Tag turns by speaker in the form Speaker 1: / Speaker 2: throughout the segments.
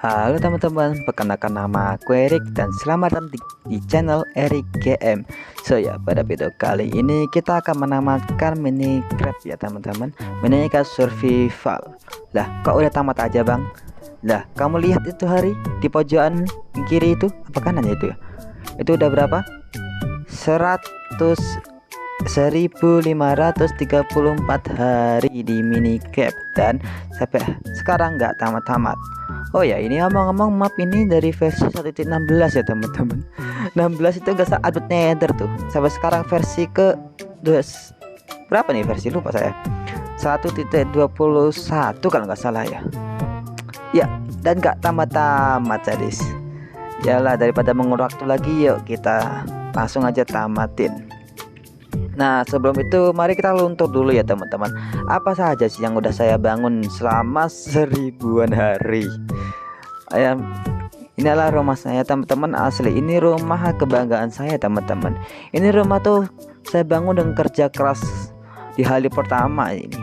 Speaker 1: Halo teman-teman, perkenalkan nama aku Erik dan selamat datang di channel Erik GM. Pada video kali ini kita akan menamakan Minecraft ya teman-teman, Minecraft Survival. Lah, kok udah tamat aja bang? Lah, kamu lihat itu hari di pojokan kiri itu, apa kanan ya itu ya? Itu udah berapa? 1534 hari di Minecraft dan sampai sekarang nggak tamat-tamat. Oh ya, ini ngomong-ngomong map ini dari versi 1.16 ya teman-teman. 16 itu nggak saat update Nether tuh. Sampai sekarang versi ke berapa nih versi, lupa saya. 1.21 kalau nggak salah ya. Ya, dan nggak tamat-tamat jadis. Yalah, daripada mengulur waktu lagi, yuk kita langsung aja tamatin. Nah, sebelum itu mari kita luntur dulu ya teman-teman. Apa saja sih yang udah saya bangun selama 1000-an hari. Inilah rumah saya teman-teman, asli ini rumah kebanggaan saya teman-teman. Ini rumah tuh saya bangun dengan kerja keras di hari pertama ini.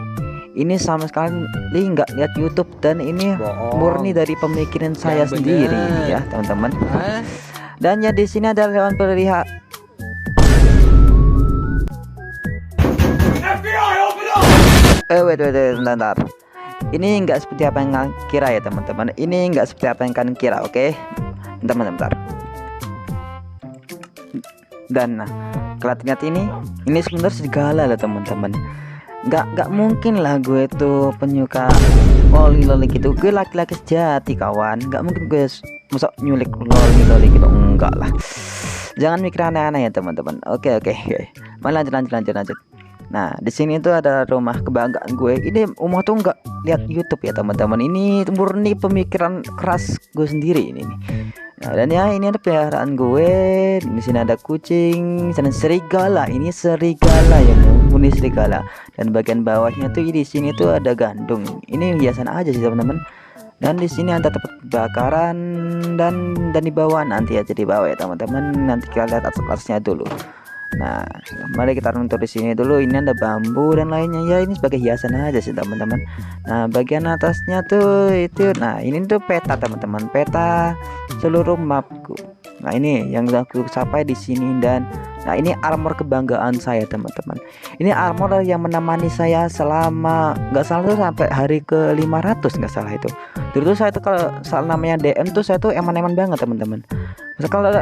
Speaker 1: Ini sama sekali nggak lihat YouTube dan ini murni dari pemikiran saya sendiri ya teman-teman. Dan ya di sini ada hewan peliharaan. Wait, bentar. Ini enggak seperti apa yang kalian kira ya teman-teman. Ini enggak seperti apa yang kalian kira, oke? Bentar. Dan nah, kalian lihat ini sebenarnya segala lah teman-teman. Enggak mungkin lah gue tuh penyuka loli gitu. Gue laki-laki sejati kawan. Enggak mungkin gue masuk nyulik loli gitu, enggak lah. Jangan mikir aneh-aneh ya teman-teman. Oke. Malah lanjut. Nah, di sini tuh ada rumah kebanggaan gue. Ini rumah tuh nggak lihat YouTube ya teman-teman. Ini murni pemikiran keras gue sendiri ini. Nah, dan ya ini ada peliharaan gue. Di sini ada kucing, sana serigala. Ini serigala ya, murni serigala. Dan bagian bawahnya tuh di sini tuh ada gandum. Ini hiasan aja sih teman-teman. Dan di sini ada tempat bakaran dan di bawah nanti aja di bawah ya teman-teman. Nanti kita lihat atasnya dulu. Nah, mari kita runtuh di sini dulu. Ini ada bambu dan lainnya ya. Ini sebagai hiasan aja sih teman-teman. Nah, bagian atasnya tuh itu. Nah, ini tuh peta teman-teman. Peta seluruh mapku. Nah, ini yang aku capai di sini dan nah ini armor kebanggaan saya teman-teman. Ini armor yang menemani saya selama nggak salah tuh sampai hari ke 500 nggak salah itu. Dulu tuh saya tuh kalau soal namanya DM tuh saya tuh eman-eman banget teman-teman. Misal kalau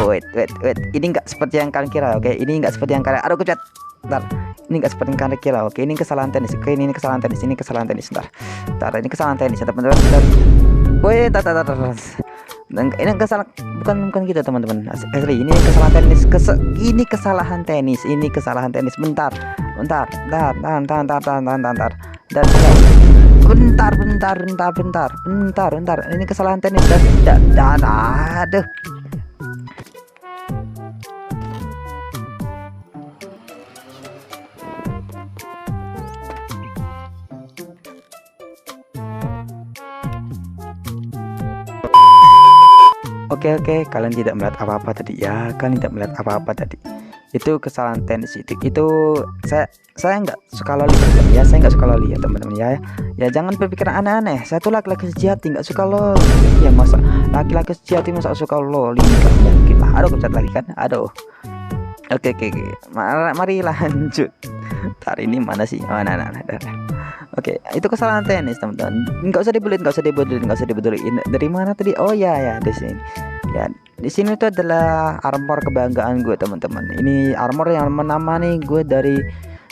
Speaker 1: wait, ini nggak seperti yang kalian kira, oke? Ini nggak seperti yang kalian, aduh kecat, bentar. Ini nggak seperti yang kalian kira, oke? Ini kesalahan teknis, oke? Ini kesalahan teknis, ini kesalahan teknis, bentar, ini kesalahan teknis ya teman-teman. Dan, wait, dan ini kesalahan, bukan kita teman-teman. Asli, ini kesalahan teknis, ini kesalahan teknis, bentar. Dan bentar. Ini kesalahan teknis dan aduh. Oke, kalian tidak melihat apa-apa tadi ya. Itu kesalahan teknis itu saya nggak suka loli teman-teman ya. Saya nggak suka loli ya teman-teman ya. Ya jangan berpikiran aneh-aneh. Saya tuh laki-laki sejati, nggak suka loli. Ya masa laki-laki sejati masa suka loli? Nggak mungkin lah. Aduh, kecat lagi kan. Aduh. Oke. Mari lanjut. Ntar ini mana sih? Oh, nah. Oke, itu kesalahan teknis teman-teman. Nggak usah dibeduliin. Dari mana tadi? Oh ya, di sini. Ya, di sini itu adalah armor kebanggaan gue teman-teman. Ini armor yang menemani gue dari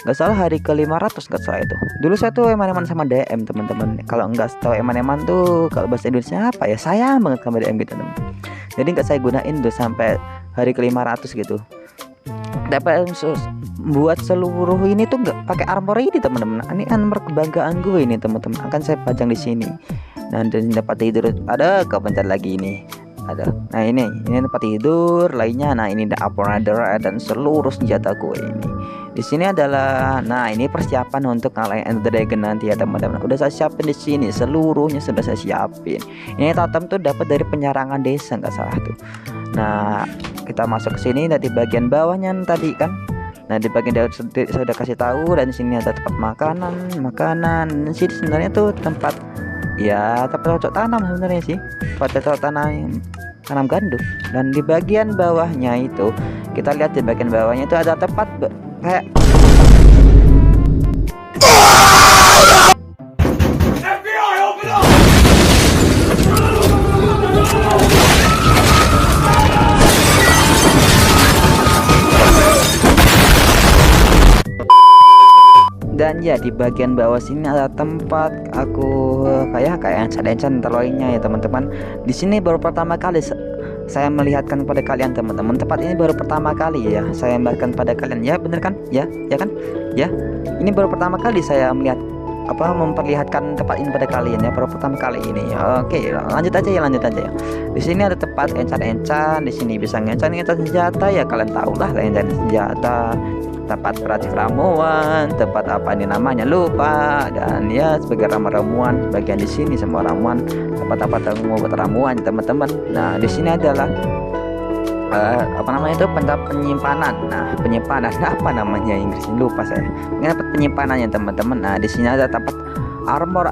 Speaker 1: nggak salah hari ke 500 nggak salah itu. Dulu saya tuh eman-eman sama DM teman-teman. Kalau nggak tahu eman-eman tuh kalau bahasa Indonesia apa ya? Sayang banget sama DM gitu teman. Jadi nggak saya gunain tuh sampai hari ke 500 gitu. Dapat buat seluruh ini tuh nggak pakai armor ini teman-teman. Ini armor kebanggaan gue ini teman-teman. Akan saya pajang di sini. Nah, dan dapat tidur. Ada kebentar lagi ini. Ada. Nah, ini tempat tidur lainnya. Nah, ini ada apronador dan seluruh senjata gue ini. Di sini adalah ini persiapan untuk ngalahin Ender Dragon nanti ya teman-teman. Udah saya siapin di sini, seluruhnya sudah saya siapin. Ini totem tuh dapat dari penyerangan desa nggak salah tuh. Nah, kita masuk ke sini. Dari bagian bawahnya tadi kan Nah di bagian daun saya udah kasih tahu, dan di sini ada tempat makanan. Dan sini sebenarnya tuh tempat ya tempat cocok tanam sebenarnya sih, tempat cocok tanam gandum. Dan di bagian bawahnya itu kita lihat, di bagian bawahnya itu ada tempat kayak dan ya di bagian bawah sini ada tempat aku kayak encan terloinya ya teman-teman. Di sini baru pertama kali saya melihatkan pada kalian teman-teman. Tempat ini baru pertama kali ya saya membahaskan pada kalian, ya bener kan, ya kan ya, ini baru pertama kali saya melihat memperlihatkan tempat ini pada kalian ya, baru pertama kali ini. Oke, lanjut aja ya. Di sini ada tempat encan, di sini bisa encan senjata ya, kalian tahu lah encan senjata, tempat peracik ramuan, tempat apa ini namanya lupa, dan ya sebagai ramuan bagian di sini semua ramuan, tempat-tempat buat ramuan teman-teman. Nah di sini adalah apa namanya itu, tempat penyimpanan. Nah penyimpanan apa namanya Inggrisnya lupa saya, ini tempat penyimpanannya teman-teman. Nah di sini ada tempat armor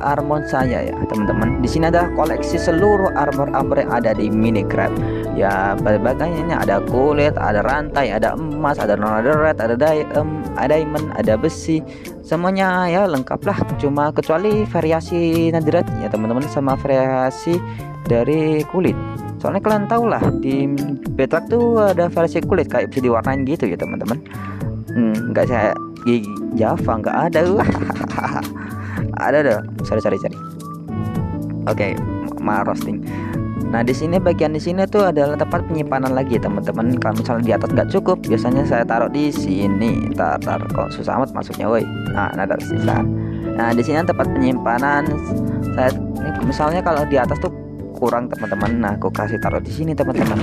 Speaker 1: saya ya teman-teman. Di sini ada koleksi seluruh armor yang ada di Minecraft ya, berbagai ada kulit, ada rantai, ada emas, ada netherite, ada diamond, ada besi, semuanya ya lengkap lah, cuma kecuali variasi netherite ya teman-teman, sama variasi dari kulit. Soalnya kalian tahu lah di Bedrock tuh ada variasi kulit kayak bisa diwarnain gitu ya teman-teman. Enggak, saya di Java nggak ada. Ada cari. Oke, roasting. Nah di sini bagian di sini tuh adalah tempat penyimpanan lagi teman-teman. Kalau misalnya di atas nggak cukup, biasanya saya taruh di sini. Tar kok susah amat masuknya, woi. Nah ada sisa. Nah di sini tempat penyimpanan. Saya misalnya kalau di atas tuh kurang teman-teman, nah aku kasih taruh di sini teman-teman.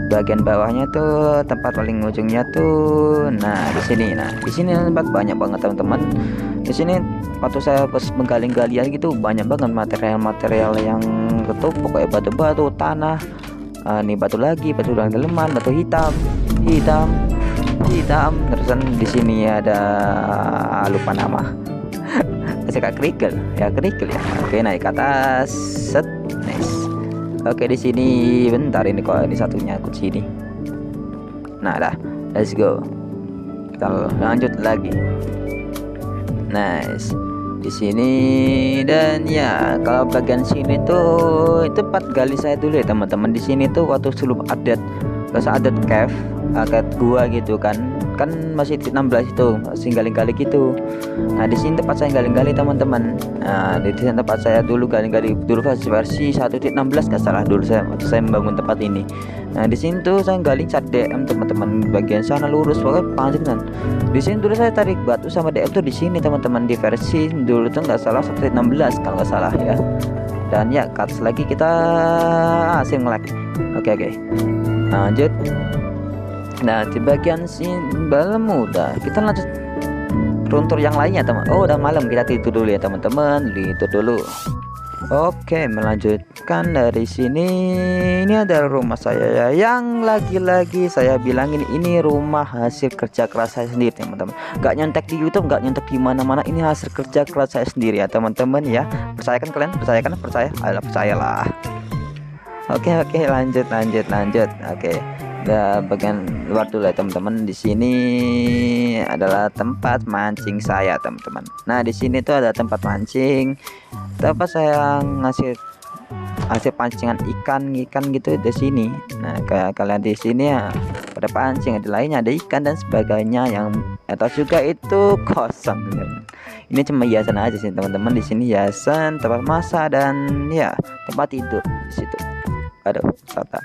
Speaker 1: Bagian bawahnya tuh tempat paling ujungnya tuh, nah di sini. Nah di sini tempat banyak banget teman-teman. Di sini waktu saya pas menggali-gali gitu banyak banget material yang ketumpuk kayak batu-batu, tanah, nih batu lagi, batu daleman, batu hitam. Terusan di sini ada lupa nama. Kayak kerikil ya. Oke, naik ke atas, set, nice. Oke, di sini bentar, ini kok ini satunya aku sini. Nah, dah, let's go. Kita lanjut lagi. Nice. Di sini, dan ya kalau bagian sini tuh itu tempat gali saya dulu ya teman-teman. Di sini tuh waktu sebelum update cave, gua gitu kan masih 16 itu, masih gali-gali gitu. Nah di sini tempat saya gali-gali teman-teman. Nah di sini tempat saya dulu gali-gali dulu versi 1.16 nggak salah dulu waktu saya membangun tempat ini. Nah di sini tuh saya gali cat DM teman-teman, bagian sana lurus pokoknya panjang. Di sini dulu saya tarik batu sama DM tuh di sini teman-teman, di versi dulu tuh nggak salah 1.16 kalau nggak salah ya. Dan ya cut lagi kita hasil nge-lag. Oke. Lanjut. Nah di bagian sini belum udah, kita lanjut runtur yang lainnya teman. Oh udah malam, kita tidur dulu ya teman-teman, tidur dulu. Oke, melanjutkan dari sini. Ini ada rumah saya ya, yang lagi-lagi saya bilangin ini rumah hasil kerja keras saya sendiri teman-teman. Gak nyontek di YouTube, gak nyontek di mana-mana, ini hasil kerja keras saya sendiri ya teman-teman ya. Percaya kan kalian? Percaya? Ayolah percayalah. Oke, lanjut. Oke. Udah bagian luar dulu ya teman-teman. Di sini adalah tempat mancing saya teman-teman. Nah di sini tuh ada tempat mancing, tempat saya ngasih hasil pancingan ikan gitu di sini. Nah kayak kalian di sini ya pada pancing, di lainnya ada ikan dan sebagainya, yang atas juga itu kosong. Ini cuma hiasan aja sih teman-teman. Di sini hiasan, tempat masak, dan ya tempat tidur di situ. Aduh, tata.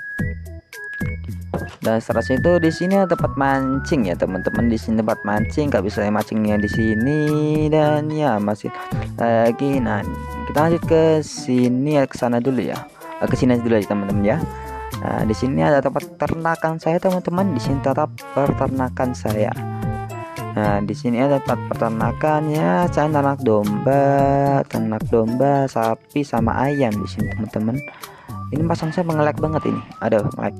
Speaker 1: Dan setelah itu di sini ada tempat mancing ya teman-teman. Di sini tempat mancing, nggak bisa mancingnya di sini, dan ya masih lagi. Nah kita lanjut ke sini, ke sana dulu ya, ke sini dulu ya teman-teman ya. Nah di sini ada tempat ternakan saya teman-teman. Di sini tetap peternakan saya. Nah di sini ada tempat peternakannya, saya ternak domba, sapi sama ayam di sini teman-teman. Ini pasang saya mengelek banget ini, aduh ngelek.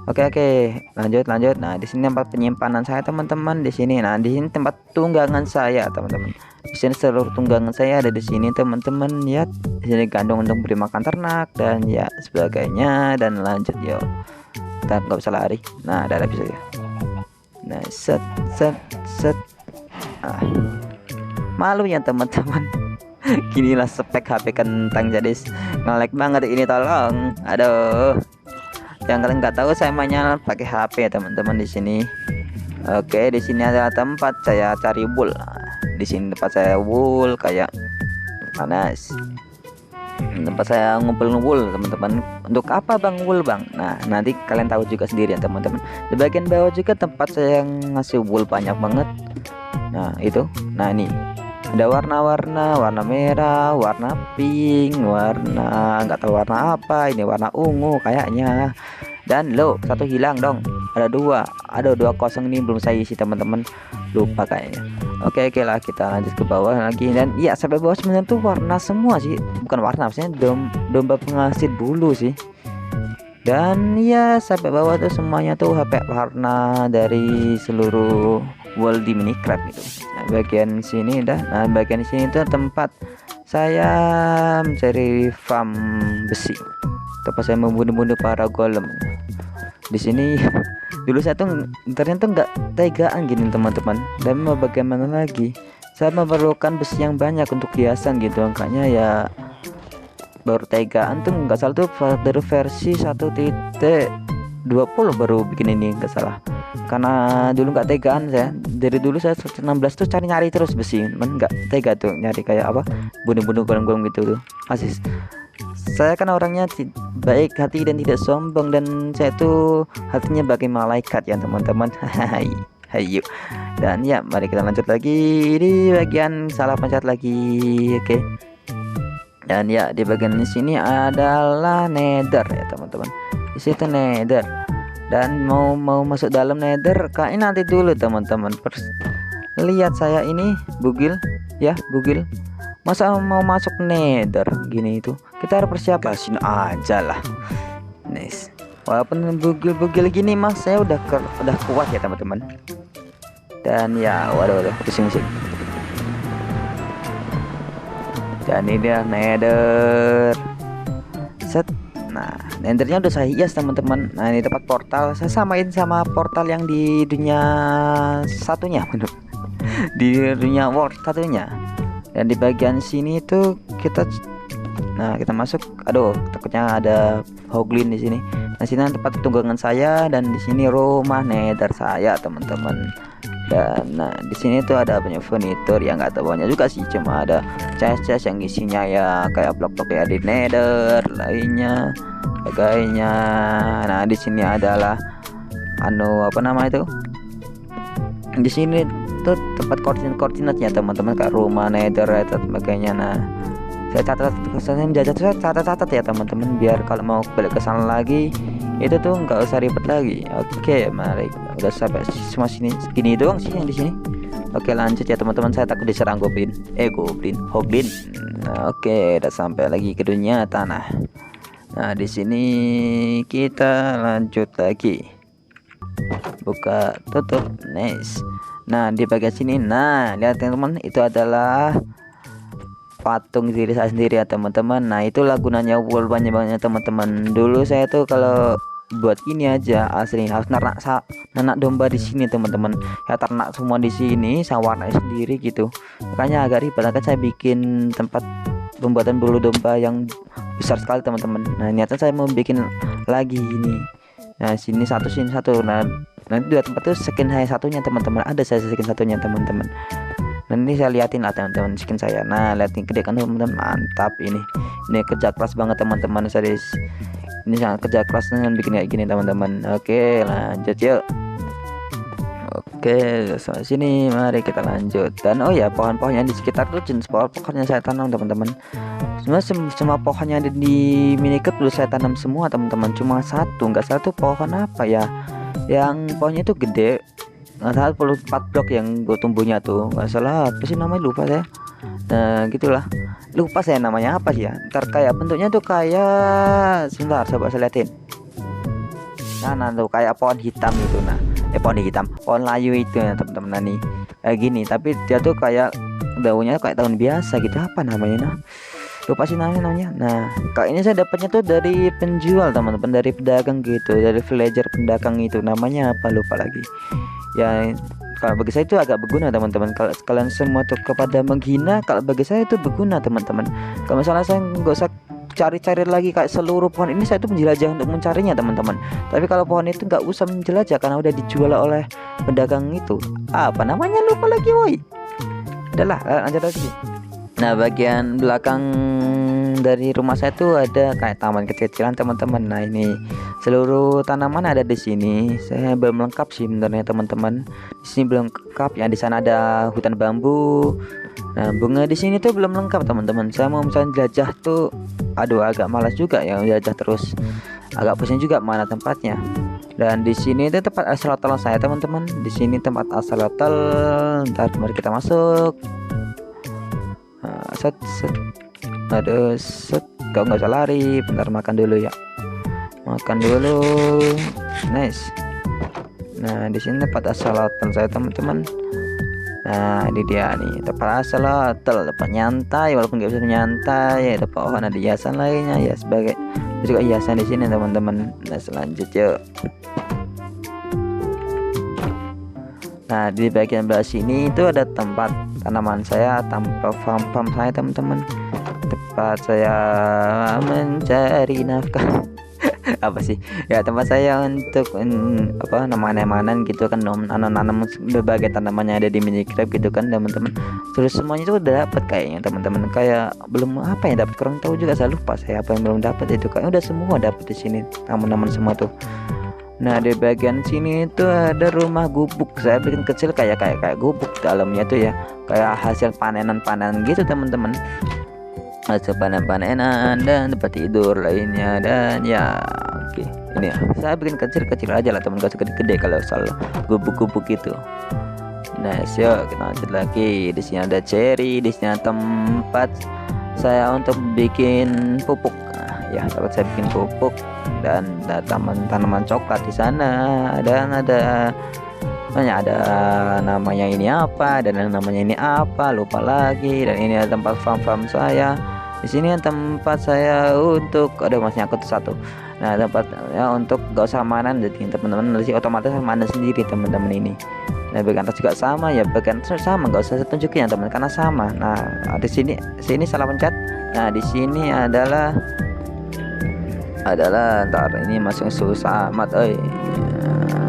Speaker 1: Oke, lanjut lanjut. Nah, di sini tempat penyimpanan saya teman-teman, di sini. Nah, di sini tempat tunggangan saya teman-teman. Di sini seluruh tunggangan saya ada di sini teman-teman. Lihat, di sini kandung untuk beri makan ternak dan ya sebagainya, dan lanjut yuk. Kita nggak bisa lari. Nah, ada bisa ya. Nah, set set set. Ah, malu ya teman-teman. Ginilah spek HP kentang, jadi nge-lag banget ini, tolong. Aduh. Yang kalian nggak tahu, saya mainnya pakai HP ya teman-teman di sini. Oke, di sini ada tempat saya cari wool. Di sini tempat saya wool kayak panas. Tempat saya ngumpul wool teman-teman. Untuk apa bang wool bang? Nah, nanti kalian tahu juga sendiri ya teman-teman. Di bagian bawah juga tempat saya ngasih wool banyak banget. Nah itu, nah ini ada warna-warna, warna merah, warna pink, warna nggak tahu warna apa, ini warna ungu kayaknya. Dan lo satu hilang dong, ada dua kosong, ini belum saya isi teman-teman, lupa kayaknya. Oke lah, kita lanjut ke bawah lagi. Dan ya sampai bawah sebenarnya tuh warna semua sih, bukan warna, maksudnya domba penghasil bulu sih. Dan ya sampai bawah tuh semuanya tuh HP warna dari seluruh world di Minecraft gitu. Nah, bagian sini dah. Nah, bagian sini tuh tempat saya mencari farm besi. Tempat saya membunuh-bunuh para golem. Di sini dulu saya tuh ternyata nggak tegaan gini teman-teman. Dan mau bagaimana lagi? Saya memerlukan besi yang banyak untuk hiasan gitu. Makanya ya baru tegaan tuh nggak salah tuh dari versi 1.20 baru bikin ini, nggak salah. Karena dulu nggak tegaan saya, dari dulu saya 16 tuh cari-nyari terus besi, nggak tega tuh nyari kayak apa, bunuh-bunuh golem-golem gitu tuh. Masih saya kan orangnya baik hati dan tidak sombong, dan saya tuh hatinya bagai malaikat ya teman-teman. Hayu. Dan ya mari kita lanjut lagi di bagian salah pencet lagi. Oke. Dan ya di bagian sini adalah nether ya teman-teman. Di situ nether. Dan mau masuk dalam nether kayaknya nanti dulu teman-teman. Lihat saya ini bugil ya, bugil. Masa mau masuk nether gini itu, kita harus persiapan aja lah. Nice. Walaupun bugil gini mas, saya udah kuat ya teman-teman. Dan ya waduh pusing-pusing. Dan ini dia nether. Set. Nah, nethernya udah saya hias teman-teman. Nah, ini tempat portal. Saya samain sama portal yang di dunia satunya, di dunia world satunya. Dan di bagian sini tuh kita masuk. Aduh, takutnya ada hoglin di sini. Nah, sini tempat tunggangan saya, dan di sini rumah nether saya teman-teman. Dan nah di sini tuh ada banyak furnitur yang nggak tahu banyak juga sih, cuma ada chest yang isinya ya kayak blok-blok ya di nether lainnya sebagainya. Nah di sini adalah apa nama itu, di sini tuh tempat koordinatnya teman-teman, kayak rumah nether dan sebagainya. Nah saya catat ya teman-teman, biar kalau mau balik ke sana lagi itu tuh nggak usah ribet lagi. Oke, mari udah sampai semua sini, segini doang sih yang di sini. Oke lanjut ya teman-teman, saya takut diserang hoglin. Nah, oke, udah sampai lagi ke dunia tanah. Nah di sini kita lanjut lagi, buka tutup. Nice. Nah di bagian sini, nah lihat teman-teman, itu adalah patung diri saya sendiri ya teman-teman. Nah itulah gunanya wool banyak teman-teman. Dulu saya tuh kalau buat ini aja asli harus nanak domba di sini teman-teman ya, ternak semua di sini, saya warnai sendiri gitu, makanya agak ribet. Akan saya bikin tempat pembuatan bulu domba yang besar sekali teman-teman. Nah niatnya saya mau bikin lagi ini. Nah sini satu. Nah nanti dua tempat tuh skin saya satunya teman-teman, ada saya skin satunya teman-teman. Nanti saya liatin lah teman-teman skin saya. Nah liatin gede kan teman-teman, mantap ini kerja keras banget teman-teman, serius. Ini sangat kerja keras dengan bikin kayak gini teman-teman. Oke lanjut yuk. Oke sampai sini mari kita lanjut. Dan oh ya, pohon-pohon yang di sekitar tuh jenis pohon yang saya tanam teman-teman. Semua pohon yang ada di Minecraft dulu saya tanam semua teman-teman, cuma nggak satu pohon apa ya, yang pohonnya itu gede, nggak salah 4 blok yang gue tumbuhnya tuh, nggak salah apa sih namanya, lupa saya. Nah gitulah, lupa saya namanya apa sih ya. Ntar kayak bentuknya tuh kayak, sebentar coba saya liatin. Nah tuh kayak pohon hitam itu. Nah pohon hitam, pohon layu itu ya teman-teman. Nah nih kayak gini, tapi dia tuh kayak daunnya kayak daun biasa gitu, apa namanya, nah lupa sih namanya. Nah kali ini saya dapatnya tuh dari penjual teman-teman, dari pedagang gitu, dari villager pedagang itu, namanya apa lupa lagi ya. Kalau bagi saya itu agak berguna teman-teman. Kalau kalian semua tuh kepada menghina, kalau bagi saya itu berguna teman-teman. Kalau misalnya saya nggak usah cari-cari lagi kayak seluruh pohon ini, saya tuh menjelajah untuk mencarinya teman-teman. Tapi kalau pohon itu nggak usah menjelajah karena udah dijual oleh pedagang itu, apa namanya lupa lagi woi. Udahlah lanjut lagi. Nah bagian belakang dari rumah saya tuh ada kayak taman kecil-kecilan teman-teman. Nah ini seluruh tanaman ada di sini. Saya belum lengkap sih sebenarnya teman-teman. Di sini belum lengkap ya. Di sana ada hutan bambu. Nah bunga di sini tuh belum lengkap teman-teman. Saya mau misalnya jelajah tuh, aduh agak malas juga ya jelajah terus. Agak pusing juga mana tempatnya. Dan di sini itu tempat axolotl saya teman-teman. Di sini tempat axolotl. Ntar mari kita masuk. Set. Aduh set, kau nggak usah lari, bentar makan dulu ya, makan dulu. Nice. Nah di sini tempat axolotl saya teman-teman. Nah ini dia nih tempat axolotl, tempat nyantai walaupun nggak bisa nyantai ya, tempat pohon ada hiasan lainnya ya, sebagai juga hiasan di sini teman-teman. Nah selanjutnya, nah di bagian belah sini itu ada tempat tanaman saya, tempat farm saya teman-teman, tempat saya mencari nafkah apa sih ya, tempat saya untuk apa nanam gitu kan, nanam berbagai tanaman yang ada di Minecraft gitu kan teman-teman. Terus semuanya itu udah dapat kayaknya teman-teman, kayak belum apa yang dapat, kurang tahu juga, saya lupa saya apa yang belum dapat itu, kayaknya udah semua dapat di sini tanaman semua tuh. Nah di bagian sini itu ada rumah gubuk, saya bikin kecil kayak gubuk, dalamnya tuh ya kayak hasil panenan gitu teman-teman, hasil panen-panenan dan tempat tidur lainnya. Dan ya oke, ini ya saya bikin kecil aja lah teman, gak gede-gede kalau soal gubuk-gubuk itu. Nah yuk kita lanjut lagi. Di sini ada cherry, di sini ada tempat saya untuk bikin pupuk. Ya tempat saya bikin pupuk, dan ada tanaman coklat di sana, dan ada namanya ini apa, dan yang namanya ini apa lupa lagi. Dan ini ada tempat farm saya. Di sini tempat saya untuk, ada masnya aku tuh satu. Nah tempat ya untuk gak usah manan, jadi teman-teman nanti otomatis manan sendiri teman-teman ini. Nah bagian atas juga sama ya, bagian atas sama, gak usah saya tunjukin ya teman, karena sama. Nah di sini salah pencet. Nah di sini adalah ntar ini masuk susah amat,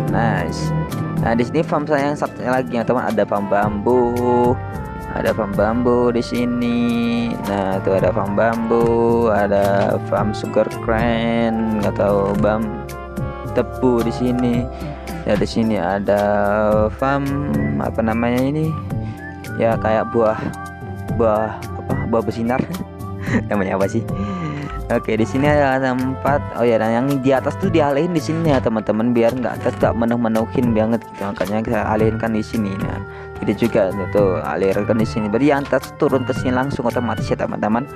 Speaker 1: nice. Nah di sini farm saya yang satunya lagi ya teman, ada farm bambu di sini. Nah itu ada farm bambu, ada farm sugar cane atau tebu di sini. Ya di sini ada farm apa namanya ini ya, kayak buah bersinar namanya apa sih. Oke di sini ada tempat, oh ya, dan yang di atas tuh dialihin di sini ya teman-teman, biar nggak atas nggak menuhin banget gitu, makanya saya alihkan di sini. Nah jadi juga tuh alirkan di sini, berarti yang atas turun ke sini langsung otomatis ya teman-teman.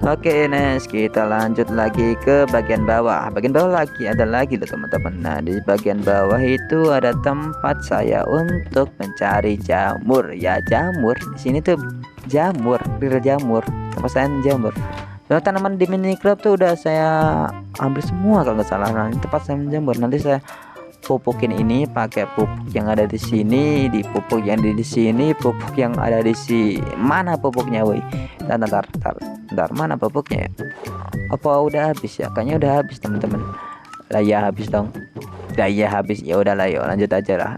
Speaker 1: Oke next kita lanjut lagi ke bagian bawah. Bagian bawah lagi ada lagi loh teman-teman. Nah di bagian bawah itu ada tempat saya untuk mencari jamur ya, jamur di sini tuh jamur, real jamur, tempat saya jamur. Dan tanaman di Minecraft tuh udah saya ambil semua kalau nggak salah. Nah ini tempat saya menjamur, nanti saya pupukin ini pakai pupuk yang ada di sini, di pupuk yang di sini, pupuk yang ada di sini. Mana pupuknya woi? Ntar mana pupuknya ya? Apa udah habis ya? Kayaknya udah habis teman-teman. Lah ya habis dong. Lah ya habis, ya udahlah yuk lanjut aja lah.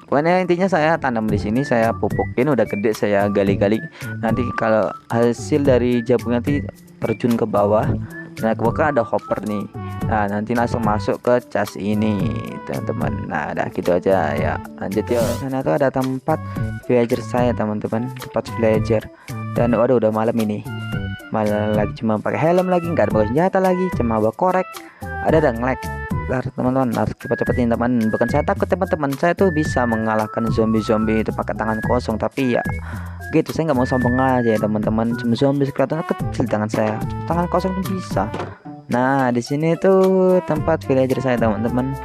Speaker 1: Pokoknya intinya saya tanam di sini, saya pupukin, udah gede saya gali-gali. Nanti kalau hasil dari jamur nanti terjun ke bawah. Nah ke bawah ada hopper nih. Nah nanti langsung masuk ke cas ini teman-teman. Nah udah gitu aja ya, lanjut yuk. Sana tuh ada tempat villager saya teman-teman, tempat villager. Dan waduh udah malam ini, malah lagi cuma pakai helm lagi, nggak ada bawa senjata lagi, cuma bawa korek. Ada ngelag teman-teman, harus cepet-cepetin teman. Bukan saya takut teman-teman, saya tuh bisa mengalahkan zombie itu pakai tangan kosong, tapi ya gitu, saya nggak mau sombong aja ya teman-teman. Cuma zombie kelihatannya kecil tangan saya, tangan kosong tuh bisa. Nah, di sini tuh tempat villager saya teman-teman.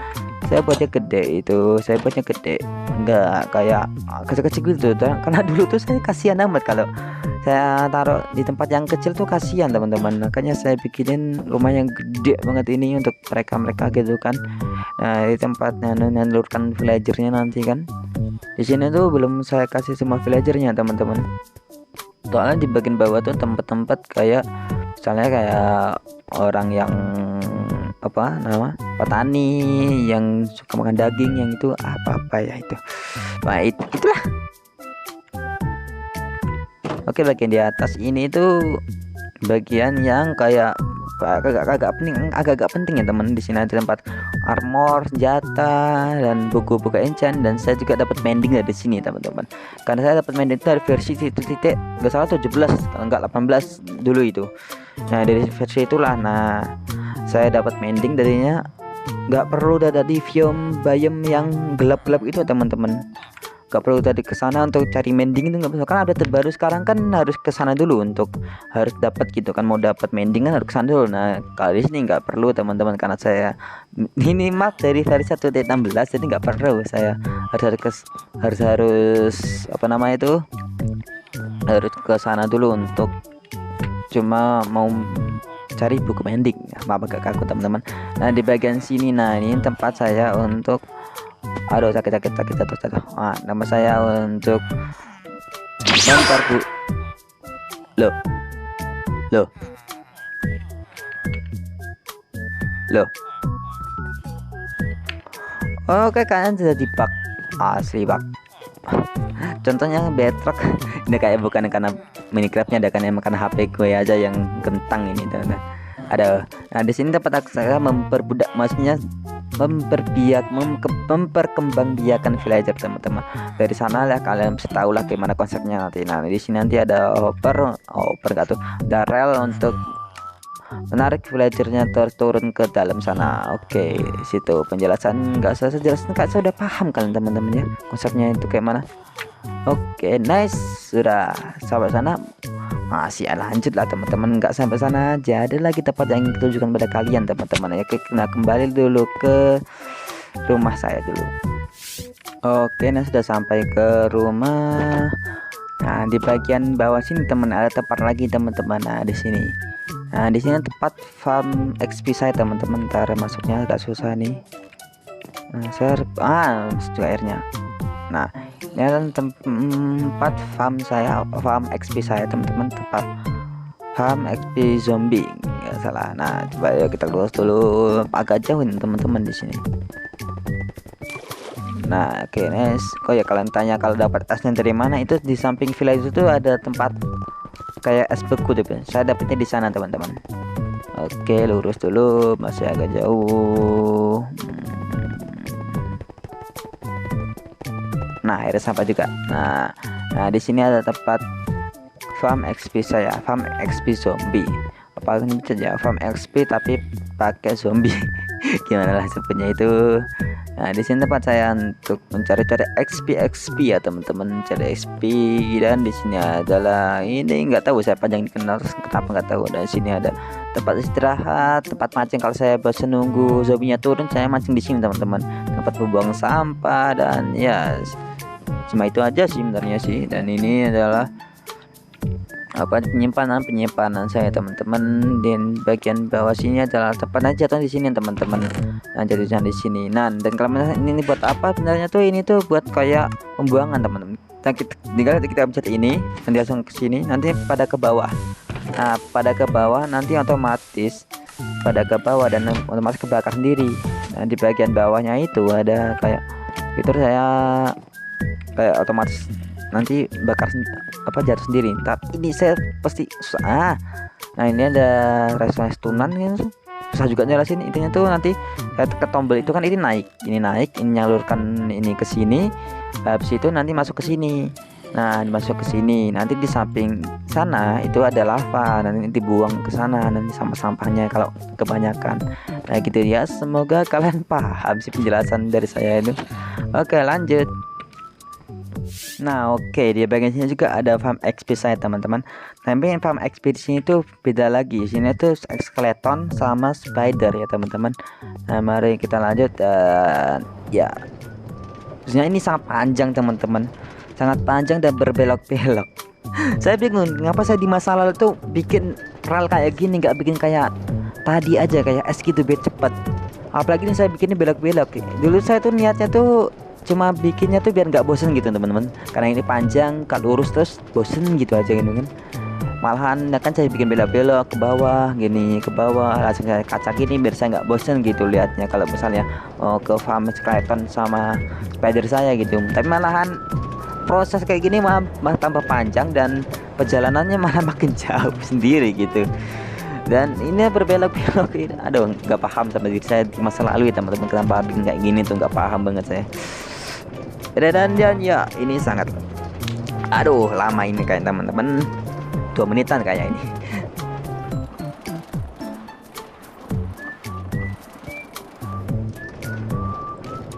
Speaker 1: Saya buatnya gede itu, saya buatnya gede, nggak kayak kecil-kecil gitu karena dulu tuh saya kasihan amat kalau saya taruh di tempat yang kecil tuh, kasihan teman-teman. Makanya saya bikinin rumah yang gede banget ini untuk mereka gitu kan. Nah, di tempatnya menelurkan villagernya nanti kan. Di sini tuh belum saya kasih semua villagernya teman-teman. Soalnya di bagian bawah tuh tempat-tempat kayak misalnya kayak orang yang apa nama petani yang suka makan daging, yang itu apa ya itu. Nah, itulah. Oke, bagian di atas ini tuh bagian yang kayak agak penting ya teman. Di sini ada tempat armor, senjata, dan buku-buku enchant. Dan saya juga dapat mending dari sini teman-teman, karena saya dapat mending itu dari versi titik nggak salah 17 kalau nggak 18 dulu itu. Nah, dari versi itulah saya dapat mending darinya, nggak perlu ada di biome yang gelap-gelap itu teman-teman. Gak perlu tadi ke sana untuk cari mending, itu nggak bisa, karena update terbaru sekarang kan harus ke sana dulu untuk harus dapat gitu kan. Mau dapat mending kan harus ke sana dulu. Nah, kalau di sini nggak perlu teman-teman, karena saya ini map dari versi 1.16, jadi nggak perlu saya harus apa namanya itu, harus ke sana dulu untuk cuma mau cari buku mending. Maaf agak kaku teman-teman. Nah, di bagian sini, nah ini tempat saya untuk aduh sakit. Nama saya untuk lempar bu. Loh. Oke, kalian sudah di bug asli bug. Contohnya Bedrock ini kayak bukan karena Minecraftnya, ada kan emang karena HP gue aja yang kentang ini teman-teman. Nah, di sini tempat saya memperbudak, maksudnya memperkembangbiakan villager teman-teman. Dari sana lah kalian bisa tahu lah gimana konsepnya nanti. Nah, di sini nanti ada hopper gak tuh, ada rel untuk menarik villagernya turun ke dalam sana. Oke, situ penjelasan nggak usah jelasin, kak saya udah paham kalian teman-teman ya konsepnya itu kayak mana. Oke, nice, sudah sampai sana. Masih lanjut lah teman-teman, nggak sampai sana aja, ada lagi tempat yang tunjukkan pada kalian teman-teman ya. Nah, kembali dulu ke rumah saya dulu. Oke, nah sudah sampai ke rumah. Nah, di bagian bawah sini teman ada tempat lagi teman-teman. Nah, di sini. Nah, di sini tempat farm XP saya teman-teman. Ntar masuknya agak susah nih. Nah, saya juga airnya. Nah, ini adalah tempat farm XP saya teman-teman, tempat farm XP zombie nggak salah. Nah, coba ya kita lurus dulu, agak jauh nih teman-teman di sini. Nah, oke, nice. Kok ya kalian tanya kalau dapat esnya dari mana, itu di samping village itu ada tempat kayak es beku tuh, saya dapetnya di sana teman-teman. Oke, lurus dulu, masih agak jauh. Nah, akhirnya sampai juga. Nah, di sini ada tempat farm XP saya, farm XP zombie. Apa ini saja farm XP tapi pakai zombie. Gimana lah sebutnya itu. Nah, di sini tempat saya untuk mencari-cari XP ya teman-teman, cari XP. Dan di sini adalah ini nggak tahu saya panjang dikenal kenapa nggak tahu. Dan di sini ada tempat istirahat, tempat mancing kalau saya bosan nunggu zombinya turun, saya mancing di sini teman-teman. Tempat membuang sampah dan ya cuma itu aja sih sebenarnya sih. Dan ini adalah penyimpanan saya teman-teman. Dan bagian bawah sini adalah tempat jatuh di sini teman-teman. Nah, jatuhnya di sini. Nah, dan kalau ini buat apa sebenarnya tuh, ini tuh buat kayak pembuangan teman-teman. Tinggal kita pencet ini nanti langsung ke sini, nanti pada ke bawah. Nah, pada ke bawah nanti otomatis pada ke bawah dan otomatis kebakar sendiri. Nah, di bagian bawahnya itu ada kayak fitur saya kayak otomatis nanti bakar jatuh sendiri. Tapi ini saya pasti susah. Nah, ini ada resonance tunan gitu. Susah juga jelasin. Intinya tuh nanti saya tekan tombol itu kan ini naik, ini nyalurkan ini ke sini. Habis itu nanti masuk ke sini. Nah, masuk ke sini. Nanti di samping sana itu ada lava, nanti dibuang ke sana nanti sama sampahnya kalau kebanyakan. Nah, gitu ya. Semoga kalian paham sih penjelasan dari saya itu. Oke, lanjut. Nah, oke, di bagian sini juga ada farm XP saya teman-teman. Tapi farm ekspedisi itu beda lagi. Sini tuh skeleton sama spider ya teman-teman. Nah mari kita lanjut. Dan ya sebenarnya ini sangat panjang teman-teman, sangat panjang dan berbelok-belok. Saya bingung ngapa saya di masa lalu tuh bikin rel kayak gini, nggak bikin kayak tadi aja kayak es gitu biar cepet. Apalagi ini saya bikinnya belok-belok. Dulu saya tuh niatnya tuh cuma bikinnya tuh biar nggak bosen gitu teman-teman, karena ini panjang kalau lurus terus bosen gitu aja gitu kan. Malahan kan saya bikin belok-belok ke bawah gini, ke bawah langsung saya kacak gini biar saya nggak bosen gitu liatnya kalau misalnya ke farm skeleton sama spider saya gitu. Tapi malahan proses kayak gini malah tambah panjang dan perjalanannya malah makin jauh sendiri gitu. Dan ini berbelok-belok ini, aduh nggak paham sama diri saya di masa lalu ya teman-teman, kenapa bikin kayak gini tuh nggak paham banget saya. Dan ya ini sangat aduh lama ini kayak teman-teman, 2 menitan kayak ini.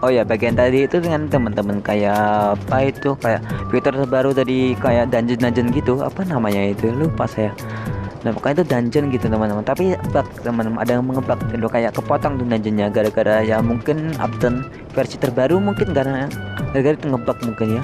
Speaker 1: Oh ya bagian tadi itu dengan teman-teman kayak apa itu, kayak fitur terbaru tadi kayak dungeon gitu, apa namanya itu lupa saya. Nah pokoknya itu dungeon gitu teman-teman, tapi bug teman-teman, ada yang mengebug gitu kayak kepotong tuh dungeonnya gara-gara ya mungkin update versi terbaru, mungkin gara-gara itu ngebug mungkin ya.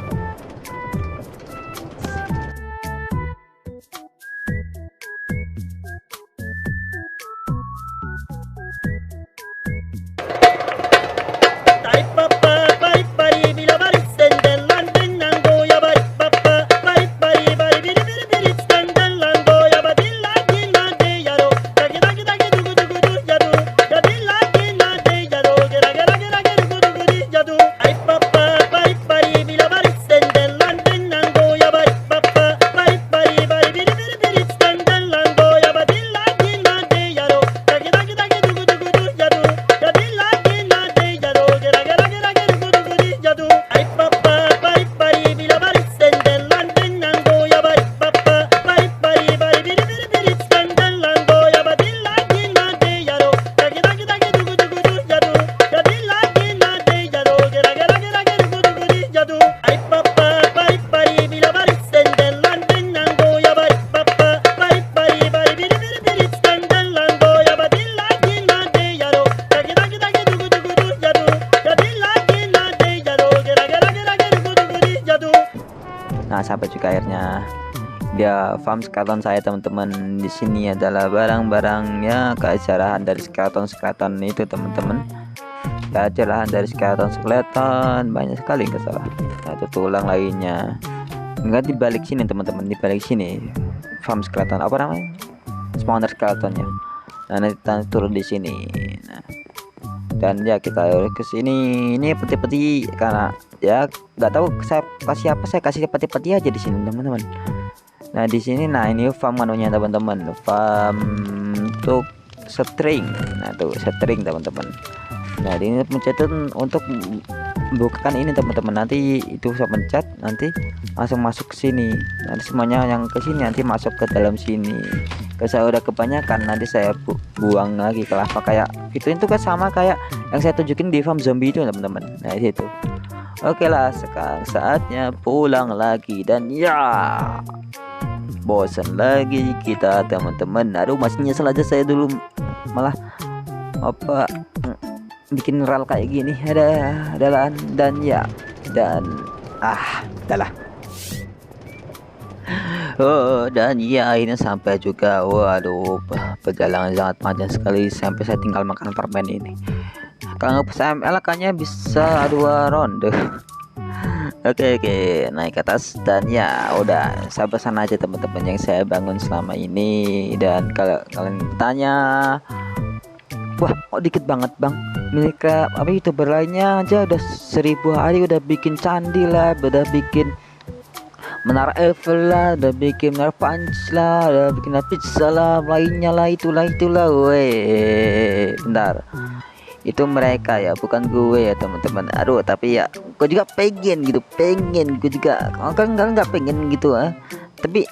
Speaker 1: Nah sampai juga akhirnya dia farm skeleton saya teman-teman. Di sini adalah barang-barangnya, keajaiban dari skeleton itu teman-teman. Keajaiban dari skeleton banyak sekali nggak salah. Nah itu tulang lainnya. Enggak di balik sini teman-teman, di balik sini farm skeleton apa namanya, spawner skeletonnya. Nah nanti kita turun di sini. Nah dan ya kita ke sini, ini peti-peti karena ya nggak tahu saya kasih apa, saya kasih peti-peti aja di sini teman-teman. Nah di sini, nah ini farm manunya teman-teman, farm untuk string. Nah tuh string teman-teman. Nah ini pencet untuk bukakan ini teman-teman, nanti itu saya pencet nanti langsung masuk ke sini. Nanti semuanya yang ke sini nanti masuk ke dalam sini. Kalau saya udah kebanyakan nanti saya buang lagi ke lava, kayak itu kan sama kayak yang saya tunjukin di farm zombie itu teman-teman. Nah itu oke lah, sekarang saatnya pulang lagi. Dan ya bosan lagi kita teman-teman. Aduh masih nyesel aja saya dulu malah apa bikin rel kayak gini, adalah dan ya dan adalah dan ya ini sampai juga, waduh perjalanan sangat panjang sekali sampai saya tinggal makan permen ini. Kalau saya elakannya bisa 2 ronde. Oke, naik ke atas dan ya udah saya pesan aja teman-teman yang saya bangun selama ini. Dan kalau kalian tanya, wah kok dikit banget bang, mereka apa youtuber lainnya aja udah 1000 hari udah bikin candi lah, udah bikin menara Eiffel lah, udah bikin menara Punch lah, udah bikin pizza lah, lainnya lah, itulah weh bentar, itu mereka ya bukan gue ya teman-teman. Aduh tapi ya gue juga pengen gue juga kan nggak pengen gitu tapi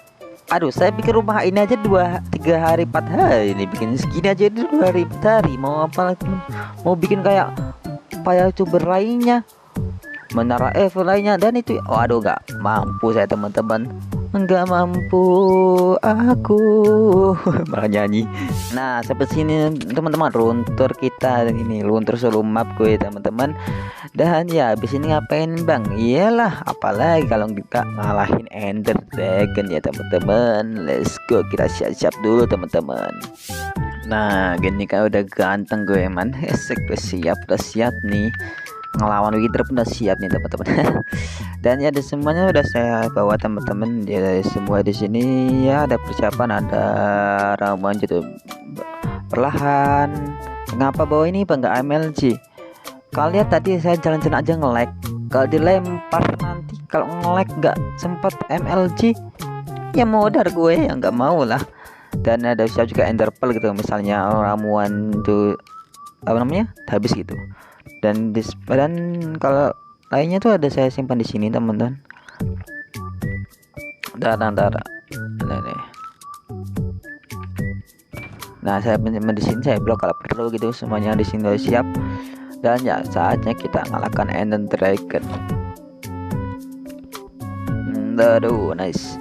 Speaker 1: aduh saya bikin rumah ini aja 2-3 hari 4 hari ini, bikin segini aja 2 hari 4 hari, mau apa lagi, mau bikin kayak youtuber lainnya, menara Eiffel lainnya, dan itu waduh nggak mampu saya teman-teman. Enggak mampu aku. Malah nyanyi. Nah sampai sini teman-teman runtur kita ini, luntur solo map gue teman-teman. Dan ya habis ini ngapain bang? Iyalah apalagi kalau kita ngalahin Ender Dragon ya teman-teman. Let's go, kita siap-siap dulu teman-teman. Nah gini kan udah ganteng gue man. Esek udah siap nih, ngelawan Wither pun udah siap nih teman-teman. Dan ya ada semuanya udah saya bawa teman-teman ya, semua di sini ya ada persiapan, ada ramuan gitu perlahan. Ngapa bawa ini bang, nggak MLG? Kalian tadi saya jalan-jalan aja nge-lag, kalau dilempar nanti kalau nge-lag nggak sempet MLG ya modar gue ya nggak mau lah. Dan ada siap juga Ender Pearl gitu, misalnya ramuan tuh apa namanya habis gitu. Dan kalau lainnya tuh ada saya simpan di sini teman-teman. Nih. Nah saya simpan di sini, saya blok kalau perlu gitu, semuanya di sini udah siap. Dan ya saatnya kita ngalahkan Ender Dragon. Aduh nice.